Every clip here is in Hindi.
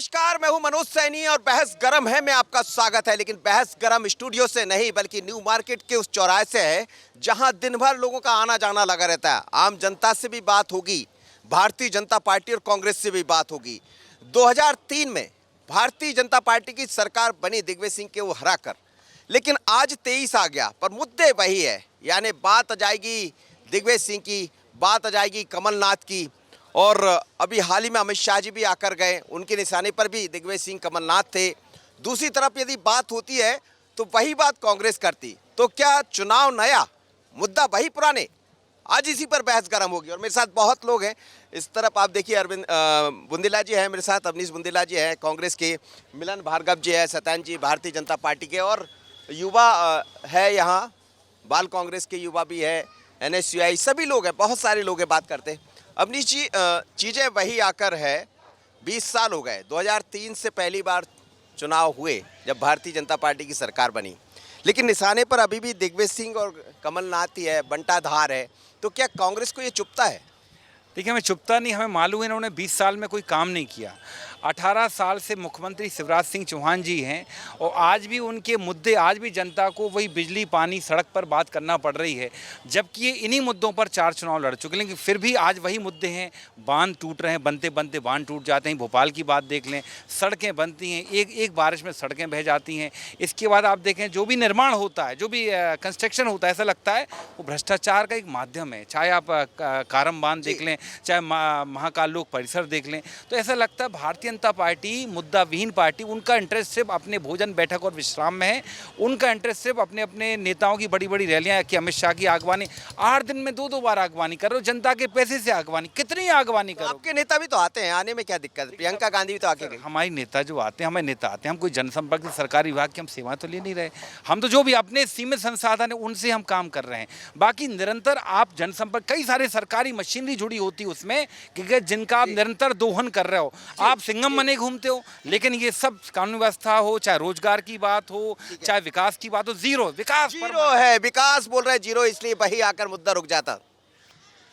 नमस्कार, मैं हूं मनोज सैनी और बहस गरम है में आपका स्वागत है। लेकिन बहस गरम स्टूडियो से नहीं बल्कि न्यू मार्केट के उस चौराहे से है जहां दिन भर लोगों का आना जाना लगा रहता है। आम जनता से भी बात होगी, भारतीय जनता पार्टी और कांग्रेस से भी बात होगी। 2003 में भारतीय जनता पार्टी की सरकार बनी दिग्विजय सिंह के वो हरा कर, लेकिन आज 23 आ गया पर मुद्दे वही है। यानी बात आ जाएगी दिग्विजय सिंह की, बात आ जाएगी कमलनाथ की, और अभी हाल ही में अमित शाह जी भी आकर गए, उनके निशाने पर भी दिग्विजय सिंह कमलनाथ थे। दूसरी तरफ यदि बात होती है तो वही बात कांग्रेस करती। तो क्या चुनाव नया, मुद्दा वही पुराने? आज इसी पर बहस गर्म होगी और मेरे साथ बहुत लोग हैं। इस तरफ आप देखिए अरविंद बुंदेला जी हैं मेरे साथ, अवनीश बुंदेला जी हैं कांग्रेस के, मिलन भार्गव जी है, सत्यन जी भारतीय जनता पार्टी के, और युवा है यहाँ, बाल कांग्रेस के युवा भी है, NSUI, सभी लोग हैं, बहुत सारे लोग हैं। बात करते हैं अवनीश जी, चीज़ें वही आकर है। 20 साल हो गए, 2003 से पहली बार चुनाव हुए जब भारतीय जनता पार्टी की सरकार बनी, लेकिन निशाने पर अभी भी दिग्विजय सिंह और कमलनाथ ही है, बंटाधार है। तो क्या कांग्रेस को ये चुभता है? देखिए, हमें चुभता नहीं, हमें मालूम है इन्होंने 20 साल में कोई काम नहीं किया। 18 साल से मुख्यमंत्री शिवराज सिंह चौहान जी हैं और आज भी उनके मुद्दे, आज भी जनता को वही बिजली पानी सड़क पर बात करना पड़ रही है, जबकि ये इन्हीं मुद्दों पर 4 चुनाव लड़ चुके। लेकिन फिर भी आज वही मुद्दे हैं। बांध टूट रहे हैं, बनते बनते बांध टूट जाते हैं। भोपाल की बात देख लें, सड़कें बनती हैं, एक एक बारिश में सड़कें बह जाती हैं। इसके बाद आप देखें जो भी निर्माण होता है, जो भी कंस्ट्रक्शन होता है, ऐसा लगता है वो भ्रष्टाचार का एक माध्यम है। चाहे आप कारम बांध देख लें, चाहे महाकाल लोक परिसर देख लें, तो ऐसा लगता है भारतीय जनता पार्टी मुद्दा विहीन पार्टी। उनका इंटरेस्ट सिर्फ अपने भोजन बैठक और विश्राम में है। उनका इंटरेस्ट सिर्फ अपने अपने नेताओं की बड़ी बड़ी रैलियां कि अमित शाह की आगवानी, 8 दिन में 2-2 बार आगवानी कर रहे हो, जनता के पैसे से आगवानी, कितनी आगवानी करो। आपके नेता भी तो आते हैं, आने में क्या दिक्कत है? प्रियंका गांधी भी तो आके गई। हमारे नेता जो आते हैं, हमारे नेता आते हैं, हम कोई जनसंपर्क सरकारी विभाग की हम सेवा तो ले नहीं रहे। हम तो जो भी अपने सीमित संसाधन है उनसे हम काम कर रहे हैं। बाकी निरंतर आप जनसंपर्क, कई सारे सरकारी मशीनरी जुड़ी होती है उसमें कि जिनका आप निरंतर दोहन कर रहे हो। आप सिंघम बने घूमते हो, लेकिन ये सब कानून व्यवस्था हो, चाहे रोजगार की बात हो, चाहे विकास की बात हो, जीरो विकास, जीरो है। विकास बोल रहे हैं जीरो, इसलिए वही आकर मुद्दा रुक जाता।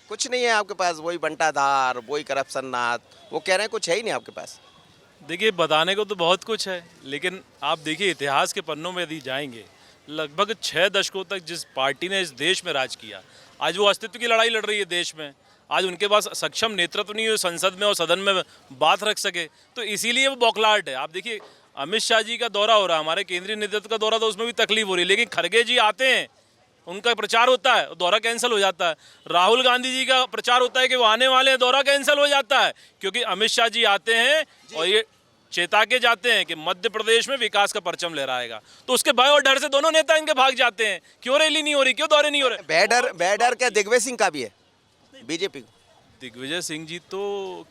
कुछ नहीं है आपके पास, वही बंटाधार, वही करप्शन नाथ, वो कह रहे हैं कुछ है ही नहीं आपके पास। देखिए, बताने को तो बहुत कुछ है, लेकिन आप देखिए इतिहास के पन्नों में यदि जाएंगे, लगभग 6 दशकों तक जिस पार्टी ने इस देश में राज किया, आज वो अस्तित्व की लड़ाई लड़ रही है देश में। आज उनके पास सक्षम नेतृत्व नहीं है संसद में और सदन में बात रख सके, तो इसीलिए वो बौखलाहट है। आप देखिए अमित शाह जी का दौरा हो रहा है, हमारे केंद्रीय नेतृत्व का दौरा, तो उसमें भी तकलीफ हो रही है, लेकिन खड़गे जी आते हैं, उनका प्रचार होता है, दौरा कैंसिल हो जाता है। राहुल गांधी जी का प्रचार होता है कि वो आने वाले हैं, दौरा कैंसिल हो जाता है, क्योंकि अमित शाह जी आते हैं और ये चेता के जाते हैं कि मध्य प्रदेश में विकास का परचम लहराएगा। तो उसके भय और डर से दोनों नेता इनके भाग जाते हैं। क्यों रैली नहीं हो रही, क्यों दौरे नहीं हो रहे? बैडर क्या दिग्विजय सिंह का भी है? बीजेपी को दिग्विजय सिंह जी तो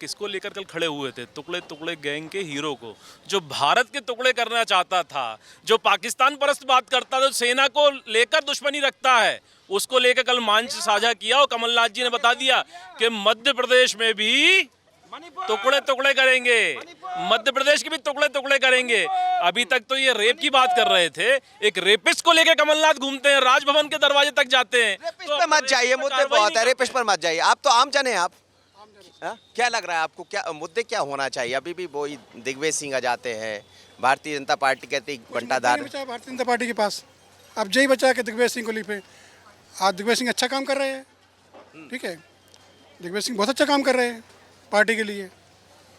किसको लेकर कल खड़े हुए थे? टुकड़े टुकड़े गैंग के हीरो को, जो भारत के टुकड़े करना चाहता था, जो पाकिस्तान परस्त बात करता था, जो सेना को लेकर दुश्मनी रखता है, उसको लेकर कल मंच साझा किया और कमलनाथ जी ने बता दिया कि मध्य प्रदेश में भी टुकड़े टुकड़े करेंगे, मध्य प्रदेश के भी टुकड़े टुकड़े करेंगे। अभी तक तो ये रेप की बात कर रहे थे, एक रेपिस्ट को लेकर कमलनाथ घूमते हैं, राजभवन के दरवाजे तक जाते हैं। रेपिस्ट पे मत जाइए, मुद्दे बहुत है, रेपिस्ट पर मत जाइए। आप तो आम जन हैं, आप क्या लग रहा है आपको, क्या मुद्दे क्या होना चाहिए? अभी भी वही दिग्विजय सिंह आ जाते हैं, भारतीय जनता पार्टी कहती बंटाधार। भारतीय जनता पार्टी के पास अब जय बचा के दिग्विजय सिंह को लिपे। आज दिग्विजय सिंह अच्छा काम कर रहे हैं, ठीक है, दिग्विजय सिंह बहुत अच्छा काम कर रहे हैं पार्टी के लिए।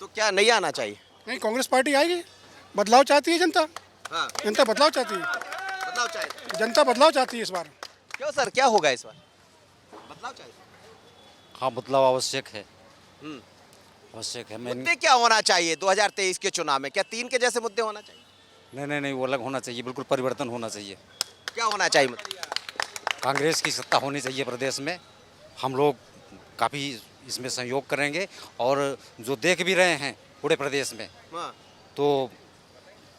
तो क्या नहीं आना चाहिए? नहीं, कांग्रेस पार्टी आएगी, बदलाव चाहती है जनता। हाँ। जनता बदलाव चाहती है, बदलाव चाहिए। जनता बदलाव चाहती है इस बार। क्यों सर, क्या होगा इस बार? बदलाव चाहिए। हाँ, बदलाव आवश्यक है, आवश्यक है। मुद्दे क्या होना चाहिए 2023 के चुनाव में? क्या 3 के जैसे मुद्दे होना चाहिए? नहीं, वो अलग होना चाहिए, बिल्कुल परिवर्तन होना चाहिए। क्या होना चाहिए मुद्दे? कांग्रेस की सत्ता होनी चाहिए प्रदेश में। हम लोग काफ़ी इसमें सहयोग करेंगे और जो देख भी रहे हैं पूरे प्रदेश में, तो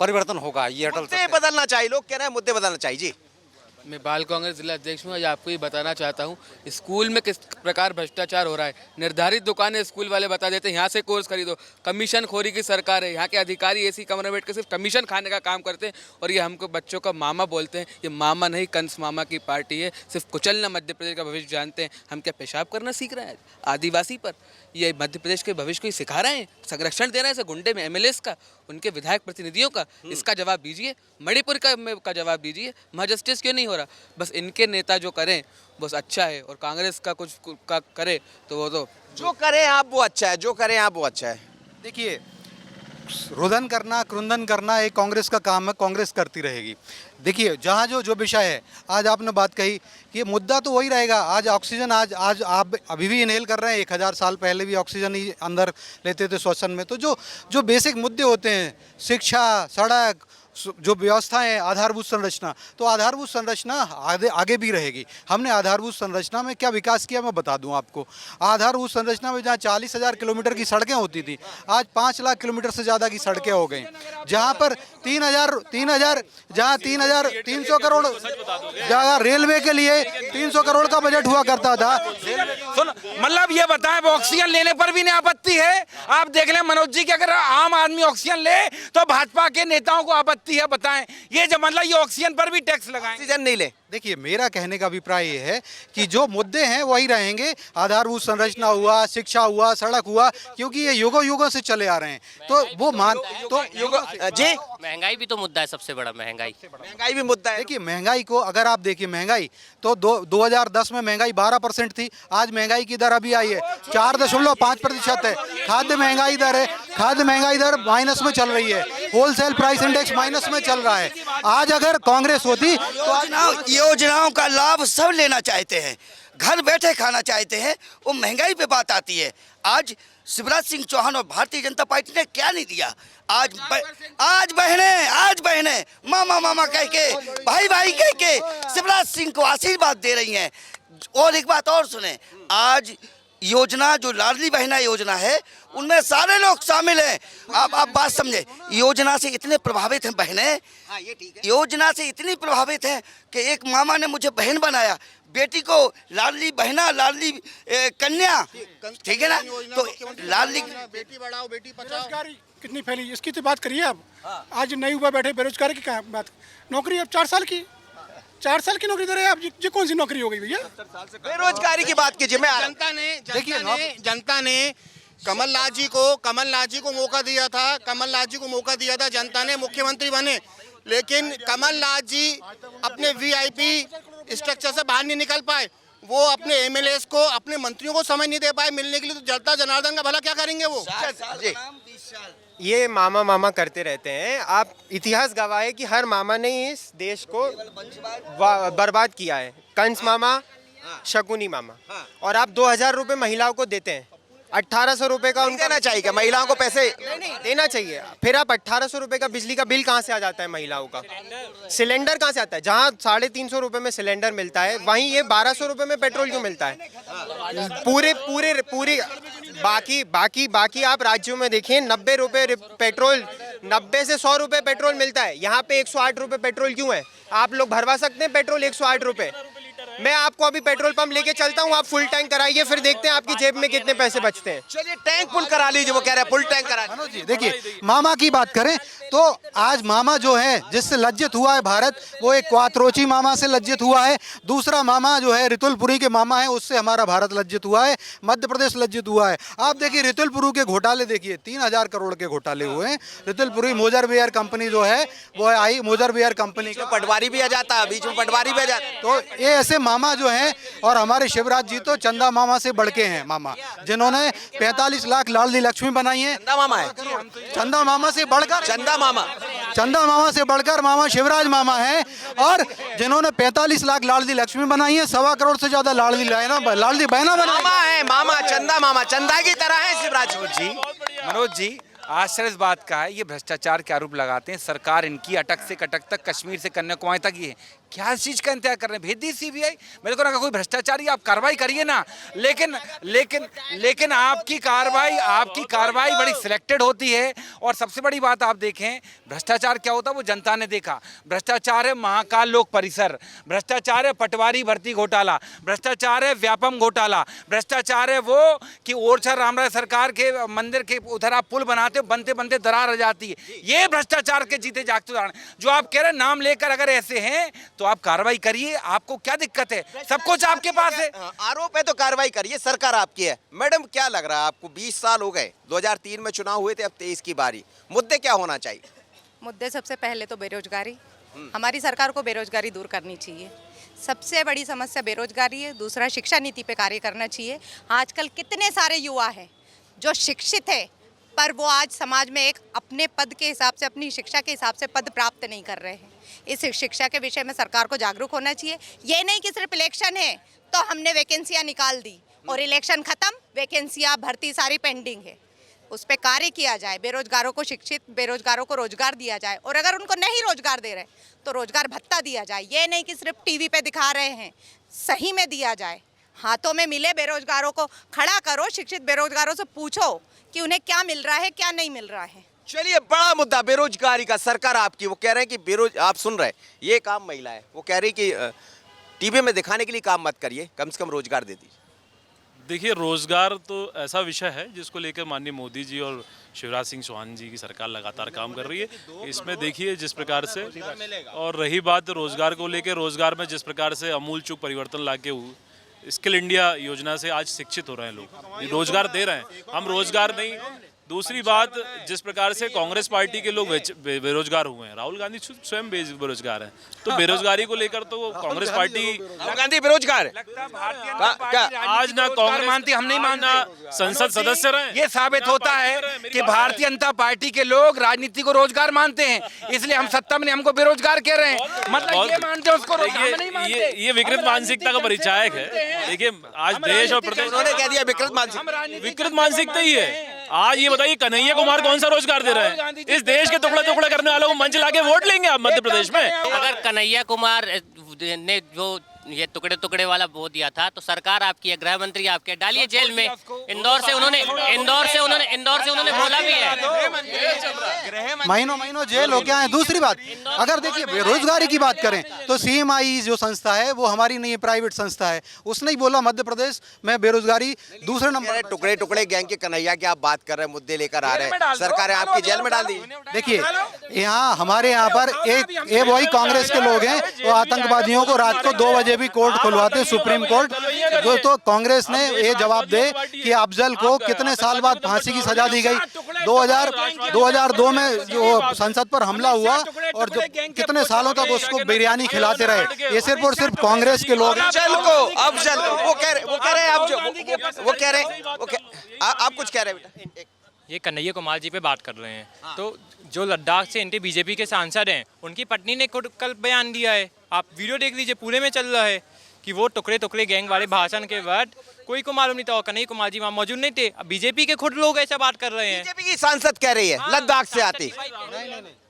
परिवर्तन होगा। ये अटल मुद्दे बदलना चाहिए, लोग कह रहे हैं मुद्दे बदलना चाहिए। जी, मैं बाल कांग्रेस जिला अध्यक्ष हूँ। आज आपको ये बताना चाहता हूँ स्कूल में किस प्रकार भ्रष्टाचार हो रहा है। निर्धारित दुकानें स्कूल वाले बता देते हैं यहाँ से कोर्स खरीदो। कमीशन खोरी की सरकार है। यहाँ के अधिकारी ऐसी कमरे में बैठ के सिर्फ कमीशन खाने का काम करते हैं और ये हमको बच्चों का मामा बोलते हैं। ये मामा नहीं, कंस मामा की पार्टी है। सिर्फ कुचलना मध्य प्रदेश का भविष्य जानते हैं। हम क्या पेशाब करना सीख रहे हैं आदिवासी पर? ये मध्य प्रदेश के भविष्य को ही सिखा रहे हैं, संरक्षण दे रहे हैं गुंडे में एमएलएस का, उनके विधायक प्रतिनिधियों का। इसका जवाब दीजिए। मणिपुर का जवाब दीजिए। वहाँ जस्टिस क्यों नहीं हो रहा? बस इनके नेता जो करें बस अच्छा है और कांग्रेस का कुछ का करे तो वो तो जो करें आप वो अच्छा है, जो करें आप वो अच्छा है। देखिए, रुदन करना, क्रुंदन करना एक कांग्रेस का काम है, कांग्रेस करती रहेगी। देखिए, जहाँ जो विषय है, आज आपने बात कही कि मुद्दा तो वही रहेगा। आज ऑक्सीजन, आज आप अभी भी इनहेल कर रहे हैं। 1000 साल पहले भी ऑक्सीजन ही अंदर लेते थे श्वसन में। तो जो बेसिक मुद्दे होते हैं, शिक्षा, सड़क, जो व्यवस्थाएं, आधारभूत संरचना, तो आधारभूत संरचना आगे भी रहेगी। हमने आधारभूत संरचना में क्या विकास किया मैं बता दूं आपको। आधारभूत संरचना में जहां 40,000 किलोमीटर की सड़कें होती थी, आज 5 लाख किलोमीटर से ज़्यादा की सड़कें हो गई। जहां पर 3,300 करोड़, जहाँ रेलवे के लिए 300 करोड़ का बजट हुआ करता था। सुन, मतलब ये बताएं, वो ऑक्सीजन लेने पर भी नहीं आपत्ति है? आप देख लें मनोज जी कि अगर आम आदमी ऑक्सीजन ले तो भाजपा के नेताओं को आपत्ति है। बताएं, ये जो मतलब ये ऑक्सीजन पर भी टैक्स लगाएं, ऑक्सीजन नहीं ले। देखिए, मेरा कहने का अभिप्राय ये है कि जो मुद्दे हैं वही रहेंगे। आधारभूत संरचना हुआ, शिक्षा हुआ, सड़क हुआ, क्योंकि ये युगों युगों से चले आ रहे हैं। तो वो जी, महंगाई भी तो मुद्दा है, सबसे बड़ा महंगाई भी मुद्दा है। देखिए, महंगाई को अगर आप देखिए, महंगाई तो 2010 में महंगाई 12% थी। आज महंगाई की दर अभी आई है 4.5% है। खाद्य महंगाई दर माइनस में चल रही है। होलसेल प्राइस इंडेक्स माइनस में चल रहा है। आज अगर कांग्रेस होती तो योजनाओं का लाभ सब लेना चाहते हैं, घर बैठे खाना चाहते हैं। वो महंगाई पे बात आती है। आज शिवराज सिंह चौहान और भारतीय जनता पार्टी ने क्या नहीं दिया। आज बहनें मामा कह के, भाई कह के शिवराज सिंह को आशीर्वाद दे रही हैं। और एक बात और सुने, आज योजना जो लाडली बहना योजना है उनमें सारे लोग शामिल हैं। आप बात समझे, योजना से इतने प्रभावित हैं बहनें, योजना से इतनी प्रभावित हैं कि एक मामा ने मुझे बहन बनाया, बेटी को लाडली बहना, लाडली कन्या, ठीक है ना। तो लाडली बेटी बढ़ाओ बेटी बचाओ। बेरोजगारी कितनी फैली, इसकी तो बात करिए आप। आज नए युवा बैठे, बेरोजगारी की क्या बात। नौकरी अब 4 साल की नौकरी दे रहे हैं आप। ये कौन सी नौकरी हो गई भैया? बेरोजगारी की बात कीजिए। मैं जनता ने कमलनाथ जी को मौका दिया था। जनता ने मुख्यमंत्री बने, लेकिन कमलनाथ जी अपने वीआईपी स्ट्रक्चर से बाहर नहीं निकल पाए। वो अपने एमएलएस को, अपने मंत्रियों को समय नहीं दे पाए मिलने के लिए। तो जनता जनार्दन का भला क्या करेंगे वो? ये मामा करते रहते हैं। आप इतिहास गवाह है कि हर मामा ने इस देश को बर्बाद किया है। कंस मामा, शकुनी मामा। और आप 2000 रुपये महिलाओं को देते हैं। 1800 रुपये का उनको देना चाहिए क्या महिलाओं को पैसे? नहीं देना चाहिए। फिर आप 1800 रुपये का बिजली का बिल कहाँ से आ जाता है महिलाओं का? सिलेंडर कहाँ से आता है? जहाँ 350 रुपये में सिलेंडर मिलता है, वहीं ये 1200 रुपये में पेट्रोल क्यों मिलता है? पूरे बाकी आप राज्यों में देखिए, 90 रुपये पेट्रोल, 90 से 100 रुपये पेट्रोल मिलता है। यहाँ पे 108 रुपये पेट्रोल क्यों है? आप लोग भरवा सकते हैं पेट्रोल 108 रुपये? मैं आपको अभी पेट्रोल पंप लेके चलता हूँ, आप फुल टैंक कराइए, फिर देखते हैं आपकी जेब में कितने पैसे बचते हैं। चलिए टैंक फुल करा लीजिए, वो कह रहे हैं फुल टैंक करा लीजिए। देखिए, मामा की बात करें तो आज मामा जो है जिससे लज्जित हुआ है भारत, वो एक क्वात्रोची मामा से लज्जित हुआ है। दूसरा मामा जो है रितुलपुरी के मामा है, उससे हमारा भारत लज्जित हुआ है, मध्य प्रदेश लज्जित हुआ है। आप देखिए रितुलपुरी के घोटाले देखिए, 3000 करोड़ के घोटाले हुए हैं। रितुलपुरी मोजरबियर कंपनी जो है वो आई, मोजरबियर कंपनी का पटवारी भी आ जाता है, बीच में पटवारी भी आ जाता है। तो ये ऐसे मामा जो हैं, और हमारे शिवराज जी तो चंदा मामा से बढ़ के हैं मामा, जिन्होंने 45 लाख लाडली लक्ष्मी बनाई है। चंदा मामा है, चंदा मामा से बढ़कर मामा शिवराज मामा है, और जिन्होंने 45 लाख लाडली लक्ष्मी बनाई है, 1.25 करोड़ से ज्यादा लाडली बहना बनाई है। मामा चंदा की तरह है शिवराज जी। मनोज जी, आश्चर्य इस बात का है, ये भ्रष्टाचार के आरोप लगाते हैं। सरकार इनकी अटक से कटक तक, कश्मीर से कन्याकुमारी तक ये है। क्या चीज का इंतजार कर रहे हैं? भेज दी सीबीआई। मेरे को लगा कोई भ्रष्टाचारी, आप कार्रवाई करिए ना। लेकिन लेकिन लेकिन आपकी कार्रवाई बड़ी सिलेक्टेड होती है। और सबसे बड़ी बात आप देखें, भ्रष्टाचार क्या होता है वो जनता ने देखा। भ्रष्टाचार है महाकाल लोक परिसर, भ्रष्टाचार है पटवारी भर्ती घोटाला, भ्रष्टाचार है व्यापम घोटाला, भ्रष्टाचार है वो कि ओरछा रामराय सरकार के मंदिर के उधर आप पुल बनाते हो, बनते बनते दरार रह जाती है। ये भ्रष्टाचार के जीते जागते उदाहरण। जो आप कह रहे हैं नाम लेकर अगर ऐसे हैं तो आप कार्रवाई करिए, आपको क्या दिक्कत है? सब कुछ आपके पास है। आरोप है तो कार्रवाई करिए, सरकार आपकी है। मैडम क्या लग रहा है आपको, 20 साल हो गए, 2003 में चुनाव हुए थे, अब 23 की बारी, मुद्दे क्या होना चाहिए? मुद्दे सबसे पहले तो बेरोजगारी, हमारी सरकार को बेरोजगारी दूर करनी चाहिए। सबसे बड़ी समस्या बेरोजगारी है। दूसरा, शिक्षा नीति पे कार्य करना चाहिए। आजकल कितने सारे युवा हैं जो शिक्षित है पर वो आज समाज में एक अपने पद के हिसाब से, अपनी शिक्षा के हिसाब से पद प्राप्त नहीं कर रहे हैं। इस शिक्षा के विषय में सरकार को जागरूक होना चाहिए। ये नहीं कि सिर्फ इलेक्शन है तो हमने वैकेंसियाँ निकाल दी और इलेक्शन खत्म, वैकेंसियाँ भर्ती सारी पेंडिंग है। उस पर कार्य किया जाए, बेरोजगारों को शिक्षित, बेरोजगारों को रोजगार दिया जाए, और अगर उनको नहीं रोजगार दे रहे तो रोजगार भत्ता दिया जाए। ये नहीं कि सिर्फ टीवी पे दिखा रहे हैं, सही में दिया जाए, हाथों में मिले। बेरोजगारों को खड़ा करो, शिक्षित बेरोजगारों से पूछो कि उन्हें क्या मिल रहा है, क्या नहीं मिल रहा है। चलिए, बड़ा मुद्दा बेरोजगारी का, सरकार आपकी, वो कह रहे हैं कि आप सुन रहे हैं, ये काम महिला है, वो कह रही कि टीवी में दिखाने के लिए काम मत करिए, कम से कम रोजगार दे दीजिए। देखिए, रोजगार तो ऐसा विषय है जिसको लेकर माननीय मोदी जी और शिवराज सिंह चौहान जी की सरकार लगातार काम कर रही है। इसमें देखिए जिस प्रकार से, और रही बात रोजगार को लेकर, रोजगार में जिस प्रकार से अमूल चूक परिवर्तन लाके स्किल इंडिया योजना से आज शिक्षित हो रहे हैं लोग, रोजगार दे रहे हैं, हम रोजगार नहीं। दूसरी बात, जिस प्रकार से कांग्रेस पार्टी के लोग बेरोजगार हुए हैं, राहुल गांधी स्वयं बेरोजगार हैं, तो बेरोजगारी को लेकर तो कांग्रेस पार्टी, राहुल गांधी बेरोजगार है। आज ना कांग्रेस मानती, हम नहीं मानते, संसद सदस्य रहे। ये साबित होता है कि भारतीय जनता पार्टी के लोग राजनीति को रोजगार मानते हैं, इसलिए हम सत्ता में हमको बेरोजगार कह रहे हैं। मतलब ये मानते हैं उसको रोजगार नहीं मानते। ये विकृत मानसिकता का परिचायक है। देखिए, आज देश और प्रदेश, उन्होंने कह दिया विकृत मानसिकता ही है। आज ये बताइए, कन्हैया कुमार कौन सा रोजगार दे रहे हैं? इस देश के टुकड़े टुकड़े करने वालों को मंच लाके वोट लेंगे आप मध्य प्रदेश में? अगर कन्हैया कुमार ने जो ये टुकड़े टुकड़े वाला वो दिया था तो सरकार आपकी है, गृह मंत्री आपके, डालिए जेल में। इंदौर से उन्होंने बोला भी है, महीनों जेल हो गया है। दूसरी बात, अगर देखिए बेरोजगारी की बात करें तो CMI जो संस्था है वो हमारी नहीं है, प्राइवेट संस्था है। उसने ही बोला मध्य प्रदेश में बेरोजगारी दूसरे नंबर। टुकड़े टुकड़े गैंग के कन्हैया की आप बात कर रहे हैं, मुद्दे लेकर आ रहे हैं, सरकार आपकी जेल में डाल दी। देखिए, यहाँ हमारे यहाँ पर एक वही कांग्रेस के लोग हैं वो आतंकवादियों को रात को 2 बजे भी कोर्ट खुलवाते, सुप्रीम कोर्ट। जो तो कांग्रेस ने ये जवाब दे कि अफजल को कितने साल बाद फांसी की सजा दी गई। 2002 में जो संसद पर हमला हुआ और जो कितने सालों तक उसको बिरयानी खिलाते रहे। ये सिर्फ और सिर्फ कांग्रेस के लोग। अफजल वो कह रहे हैं, आप कुछ कह रहे हैं बेटा? ये कन्हैया कुमार जी पे बात कर रहे हैं। तो जो लद्दाख से एंटी बीजेपी के सांसद हैं, उनकी पत्नी ने खुद कल बयान दिया है, आप वीडियो देख लीजिए, पूरे में चल रहा है कि वो टुकड़े टुकड़े गैंग वाले भाषण के बाद कोई को मालूम नहीं था, और कन्हैया कुमार जी वहाँ मौजूद नहीं थे। बीजेपी के खुद लोग ऐसा बात कर रहे हैं। बीजेपी की सांसद कह रही है लद्दाख से आती।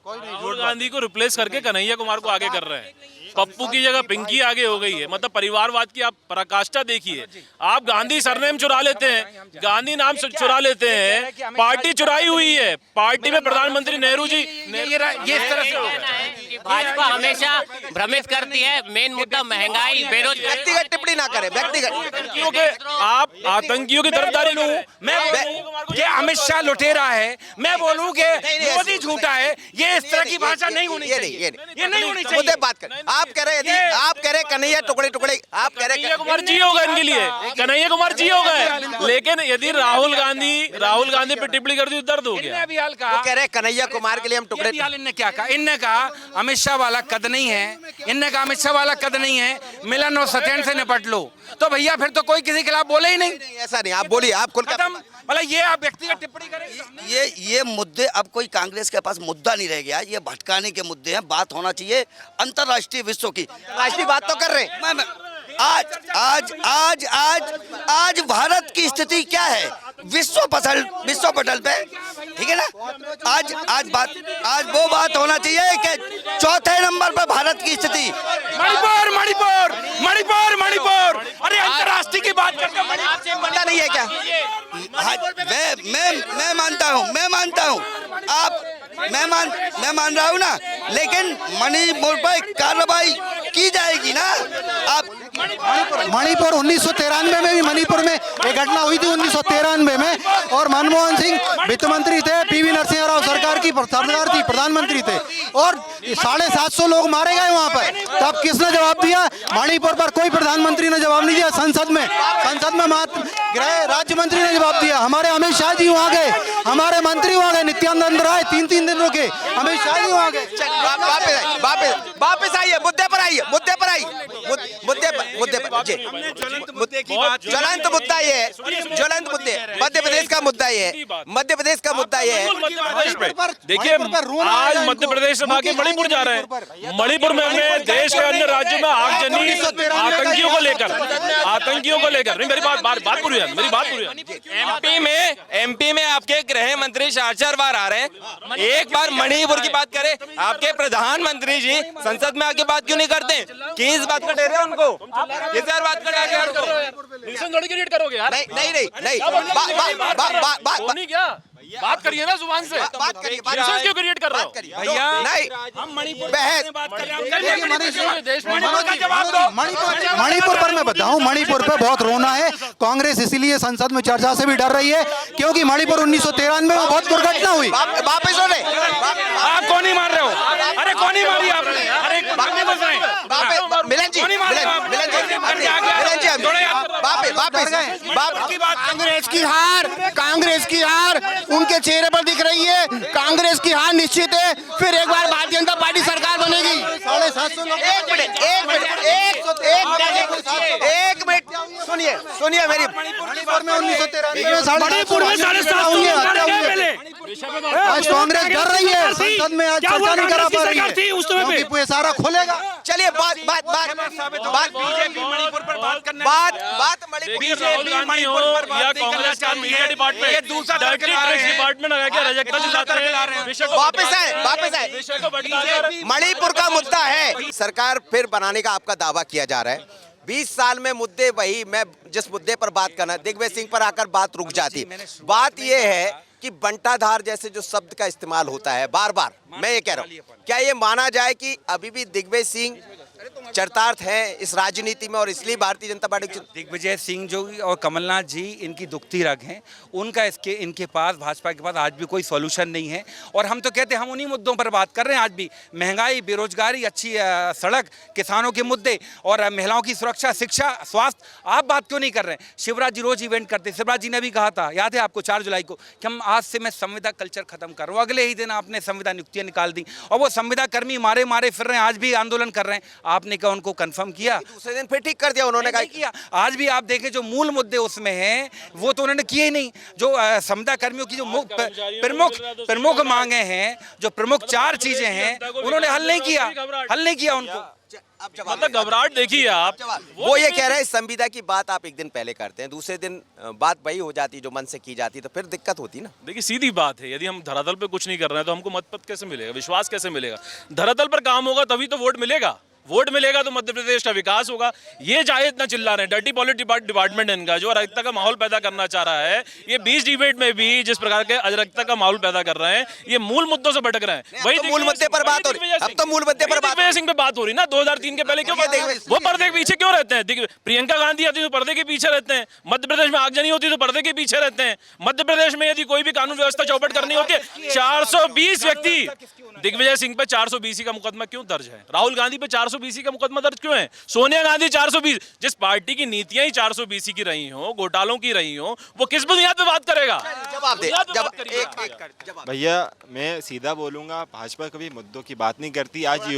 राहुल गांधी को रिप्लेस करके कन्हैया कुमार को आगे कर रहे हैं। पप्पू की जगह पिंकी आगे हो गई है। मतलब परिवारवाद की आप पराकाष्ठा देखिए। आप गांधी सरनेम चुरा लेते हैं, गांधी नाम चुरा लेते हैं, पार्टी चुराई हुई है। पार्टी में प्रधानमंत्री नेहरू जी ये इस तरह से भाजपा हमेशा भ्रमित करती है। मेन मुद्दा महंगाई, बेरोजगारी। व्यक्तिगत टिप्पणी ना करें, व्यक्तिगत। आप आतंकियों की तरफदारी लूं, मैं अमित शाह लुटेरा है, मैं बोलूं कि मोदी झूठा है, ये इस तरह की भाषा नहीं होनी चाहिए। ये नहीं होनी चाहिए। मुद्दे बात करें। आप कह रहे कन्हैया टुकड़े टुकड़े, आप कह रहे कन्हैया कुमार जी होगा इनके लिए, कन्हैया कुमार जी होगा। लेकिन यदि राहुल गांधी पे टिप्पणी कर दी तो दर्द हो गया। वो कह रहे कन्हैया कुमार के लिए हम टुकड़े। इनने क्या कहा? इनने कहा अमित शाह वाला कद नहीं है, इनने कहा अमित शाह वाला कद नहीं है, मिलन और सत्येंद्र से निपट लो। तो भैया फिर तो कोई किसी के खिलाफ बोले ही नहीं। ऐसा नहीं, आप बोलिए, आप खुल खत्म। मतलब ये आप व्यक्तिगत टिप्पणी करें। ये मुद्दे अब कोई कांग्रेस के पास मुद्दा नहीं रह गया। ये भटकाने के मुद्दे हैं। बात होना चाहिए अंतर्राष्ट्रीय विश्व की। राष्ट्रीय बात तो कर रहे हैं। आज भारत की स्थिति क्या है विश्व पटल पे, ठीक है ना। आज वो बात होना चाहिए कि चौथे नंबर पर भारत की स्थिति। मणिपुर मणिपुर मणिपुर मणिपुर, अरे अंतर्राष्ट्रीय की बात करते हैं, आपसे पता नहीं है क्या? मैं मानता हूँ मैं मान रहा हूँ ना, लेकिन मणिपुर पर कार्रवाई की जाएगी ना। आप मणिपुर 1993 में भी मणिपुर में एक घटना हुई थी 1993 में, और मनमोहन सिंह वित्त मंत्री थे, पीवी नरसिंह राव सरकार थी, प्रधानमंत्री थे, और 750 लोग मारे गए वहां पर। तब किसने जवाब दिया? मणिपुर पर कोई प्रधानमंत्री ने जवाब नहीं दिया। संसद में गृह राज्य मंत्री ने जवाब दिया। हमारे अमित शाह जी वहाँ गए, हमारे मंत्री वहाँ गए, नित्यानंद राय 3-3 दिन रुके, अमित शाह जी वहाँ गए। वापस आइए, मुद्दे पर आइए, मुद्दे पर जी। ज्वलंत मुद्दा ये है, ज्वलंत मुद्दे मध्य प्रदेश का मुद्दा ये है, मध्य प्रदेश का मुद्दा ये है। देखिए आज मध्य प्रदेश से भागे मणिपुर जा रहे हैं। मणिपुर में हमने देश के अन्य राज्यों में आगजनी आतंकियों को लेकर नहीं, मेरी बात पूरी है, मेरी बात पूरी है। एमपी में आपके गृह मंत्री 4 बार आ रहे हैं, एक बार मणिपुर की बात करें, आपके प्रधानमंत्री जी संसद में आके बात क्यों नहीं करते? किस बात का डर है उनको? किस बात का डर है उनको? थोड़ी क्रिएट करोगे यार? नहीं क्या बात करिए ना जुबान से, बात करिए, क्यों क्रिएट कर रहे हो भैया? नहीं, हम मणिपुर मणिपुर पर मैं बताऊं, मणिपुर पे बहुत रोना है। कांग्रेस इसीलिए संसद में चर्चा से भी डर रही है, क्योंकि मणिपुर 1993 में बहुत दुर्घटना हुई। वापस हो आप कौन नहीं मार रहे हो? अरे कौन नहीं मारी आपने? अरे मिलन जी, कांग्रेस की हार उनके चेहरे पर दिख रही है। कांग्रेस की हार निश्चित है, फिर एक बार भारतीय जनता पार्टी सरकार बनेगी। 1 मिनट सुनिए मेरी। मणिपुर में 1993 आज कांग्रेस डर रही है, संसद में आज चर्चा नहीं करा पा रही है, क्योंकि ये सारा खुलेगा। चलिए बात बीजेपी मणिपुर पर बात करना, बात बीजेपी मणिपुर पर बात नहीं करना चाहती है। ये दूसरा डिपार्टमेंट आ गया, रजकता जिलाते हैं। वापस आए। मणिपुर का मुद्दा है, सरकार फिर बनाने का आपका दावा किया जा रहा है। 20 साल में मुद्दे वही, मैं जिस मुद्दे पर बात करना, दिग्विजय सिंह पर आकर बात रुक जाती। बात यह है कि बंटाधार जैसे जो शब्द का इस्तेमाल होता है बार बार, मैं ये कह रहा हूँ, क्या ये माना जाए कि अभी भी दिग्विजय सिंह चरितार्थ हैं इस राजनीति में, और इसलिए भारतीय जनता पार्टी? दिग्विजय सिंह जो और कमलनाथ जी इनकी दुखती रग हैं, उनका इनके पास, भाजपा के पास आज भी कोई सॉल्यूशन नहीं है। और हम तो कहते हैं हम उन्हीं मुद्दों पर बात कर रहे हैं आज भी, महंगाई, बेरोजगारी, अच्छी सड़क, किसानों के मुद्दे और महिलाओं की सुरक्षा, शिक्षा, स्वास्थ्य। आप बात क्यों नहीं कर रहे हैं? शिवराज जी रोज इवेंट करते, शिवराज जी ने भी कहा था, याद है आपको, 4 जुलाई को, कि हम आज से मैं संविदा कल्चर खत्म कर रहा हूँ। अगले ही दिन आपने संविदा नियुक्तियाँ निकाल दी, और वो संविदा कर्मी मारे फिर रहे हैं, आज भी आंदोलन कर रहे हैं। आपने क्या उनको कंफर्म किया? दूसरे दिन फिर ठीक कर दिया उन्होंने, कहा किया। आज भी आप देखें जो मूल मुद्दे उसमें हैं वो तो उन्होंने किए ही नहीं। जो संविदा कर्मियों की जो प्रमुख मांगे हैं, जो प्रमुख 4 चीजें हैं, उन्होंने हल नहीं किया उनको। मतलब घबराहट देखिए आप। वो ये कह रहे हैं संविदा की बात आप एक दिन पहले करते हैं, दूसरे दिन बात वही हो जाती जो मन से की जाती, तो फिर दिक्कत होती ना। देखिए सीधी बात है, यदि हम धरातल पे कुछ नहीं कर रहे हैं तो हमको मतपत्र कैसे मिलेगा, विश्वास कैसे मिलेगा? धरातल पर काम होगा तभी तो वोट मिलेगा। वोट मिलेगा तो मध्य प्रदेश का विकास होगा। ये चाहे इतना चिल्ला रहे हैं, डर्टी पॉलिटिक्स डिपार्टमेंट इनका जो अराजकता का माहौल पैदा करना चाह रहा है, ये 20 डिबेट में भी जिस प्रकार के अराजकता का माहौल पैदा कर रहे हैं, ये मूल मुद्दों से भटक रहे हैं। वही मूल मुद्दे पर बात हो रही है, अब तो मूल मुद्दे पर दिग्विजय सिंह पे बात हो रही ना। 2003 के पहले क्यों वो पर्दे के पीछे क्यों रहते हैं? प्रियंका गांधी आती तो पर्दे के पीछे रहते हैं। मध्य प्रदेश में आगजनी होती तो पर्दे के पीछे रहते हैं। मध्य प्रदेश में यदि कोई भी कानून व्यवस्था चौपट करनी होती है, 420 व्यक्ति, दिग्विजय सिंह पे 420 का मुकदमा क्यों दर्ज है? राहुल गांधी पे 420 का मुकदमा दर्ज क्यों है? सोनिया गांधी 420, जिस पार्टी की नीतियां ही 420 की रही हो, घोटालों की रही हो, वो किस बुनियाद पे बात करेगा? जवाब दे बुनियाद पे जब बात करिए। एक जवाब भैया मैं सीधा बोलूँगा, भाजपा कभी मुद्दों की बात नहीं करती। आज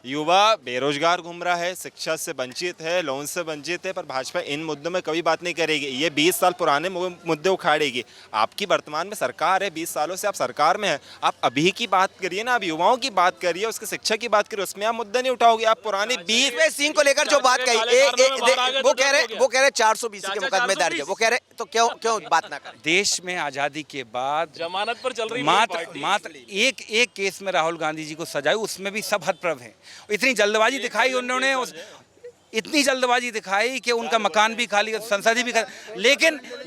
युवा बेरोजगार घूम रहा है, शिक्षा से वंचित है, लोन से वंचित है, पर भाजपा इन मुद्दों में कभी बात नहीं करेगी। ये 20 साल पुराने मुद्दे उखाड़ेगी। आपकी वर्तमान में सरकार है, 20 सालों से आप सरकार में हैं, आप अभी की बात करिए ना, आप युवाओं की बात करिए, उसकी शिक्षा की बात करिए, उसमें आप मुद्दा नहीं उठाओगे। आप पुरानी 20 दिग्विजय सिंह को लेकर जो बात कही वो कह रहे 420 के मुकदमे दर्ज है, वो कह रहे तो क्यों बात ना करें। देश में आज़ादी के बाद जमानत पर चल रही मात्र एक केस में राहुल गांधी जी को सजा हुई, उसमें भी सब हतप्रभ हैं। इतनी जल्दबाजी दिखाई उन्होंने, इतनी जल्दबाजी दिखाई कि उनका मकान भी खाली, संसद भी खाली।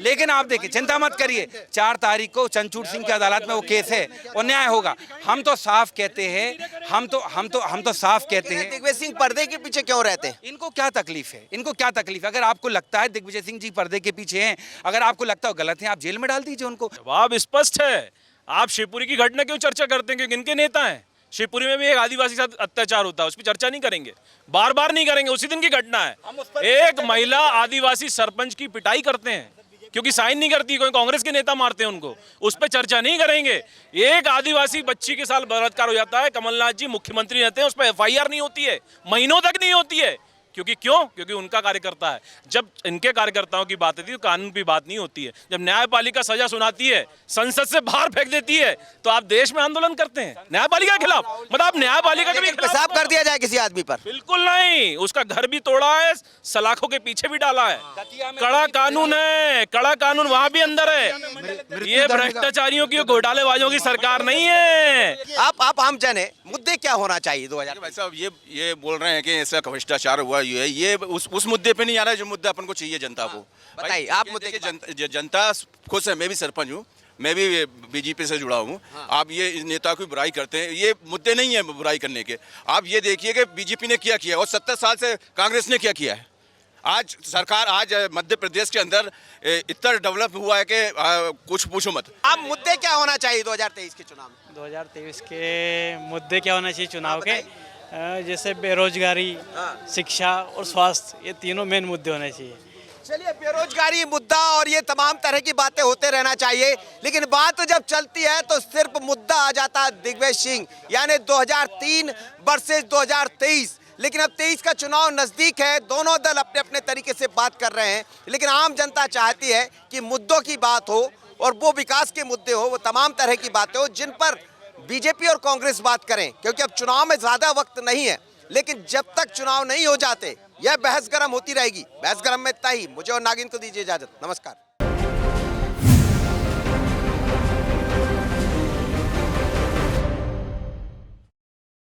लेकिन आप देखिए, चिंता मत करिए, 4 तारीख को चंचूड़ सिंह की अदालत में वो केस है और न्याय होगा। हम तो साफ कहते हैं, हम तो साफ कहते हैं, दिग्विजय सिंह पर्दे के पीछे क्यों रहते हैं? इनको क्या तकलीफ है? अगर आपको लगता है दिग्विजय सिंह जी पर्दे के पीछे हैं, अगर आपको लगता है गलत है, आप जेल में डाल दीजिए उनको। जवाब स्पष्ट है। आप शिवपुरी की घटना क्यों चर्चा करते हैं? क्योंकि इनके नेता हैं। शिवपुरी में भी एक आदिवासी के साथ अत्याचार होता है, उस पर चर्चा नहीं करेंगे, बार बार नहीं करेंगे, उसी दिन की घटना है। एक महिला आदिवासी सरपंच की पिटाई करते हैं क्योंकि साइन नहीं करती, कोई कांग्रेस के नेता मारते हैं उनको, उस पर चर्चा नहीं करेंगे। एक आदिवासी बच्ची के साथ बलात्कार हो जाता है, कमलनाथ जी मुख्यमंत्री रहते हैं, उस पर FIR नहीं होती है, महीनों तक नहीं होती है। क्योंकि उनका कार्यकर्ता है। जब इनके कार्यकर्ताओं की बात होती है तो कानून की बात नहीं होती है। जब न्यायपालिका सजा सुनाती है, संसद से बाहर फेंक देती है, तो आप देश में आंदोलन करते हैं न्यायपालिका के खिलाफ। मतलब आप न्यायपालिका के भी पेशाब कर दिया जाए किसी आदमी पर? बिल्कुल नहीं, उसका घर भी तोड़ा है, सलाखों के पीछे भी डाला है। कड़ा कानून है, कड़ा कानून वहां भी अंदर है। ये भ्रष्टाचारियों की, घोटालेबाजों की सरकार नहीं है। आप आम जन है, मुद्दे क्या होना चाहिए 2000? भाई साहब ये बोल रहे हैं कि ऐसा भ्रष्टाचार हुआ, ये उस मुद्दे पे नहीं आ रहा है जो मुद्दा अपन को चाहिए जनता को। बताइए आप मुद्दे की जनता खुश है। मैं भी सरपंच हूँ, मैं भी बीजेपी से जुड़ा हूँ। आप ये इस नेता की बुराई करते हैं, ये मुद्दे नहीं है बुराई करने के। आप ये देखिए कि बीजेपी ने क्या किया और 70 साल से कांग्रेस ने क्या किया है। आज सरकार, आज मध्य प्रदेश के अंदर इतना डेवलप हुआ है कि कुछ पूछो मत। आप मुद्दे क्या होना चाहिए 2023 के चुनाव में? 2023 के मुद्दे क्या होना चाहिए चुनाव के? जैसे बेरोजगारी, शिक्षा और स्वास्थ्य, ये तीनों मेन मुद्दे होने चाहिए। चलिए, बेरोजगारी मुद्दा और ये तमाम तरह की बातें होते रहना चाहिए, लेकिन बात जब चलती है तो सिर्फ मुद्दा आ जाता है दिग्विजय सिंह, यानी 2003 वर्सेस 2023। लेकिन अब 23 का चुनाव नजदीक है, दोनों दल अपने अपने तरीके से बात कर रहे हैं, लेकिन आम जनता चाहती है कि मुद्दों की बात हो और वो विकास के मुद्दे हो, वो तमाम तरह की बातें हो जिन पर बीजेपी और कांग्रेस बात करें, क्योंकि अब चुनाव में ज्यादा वक्त नहीं है। लेकिन जब तक चुनाव नहीं हो जाते, यह बहस गर्म होती रहेगी। बहस गर्म में इतना ही। मुझे और नागिन को दीजिए इजाजत। नमस्कार।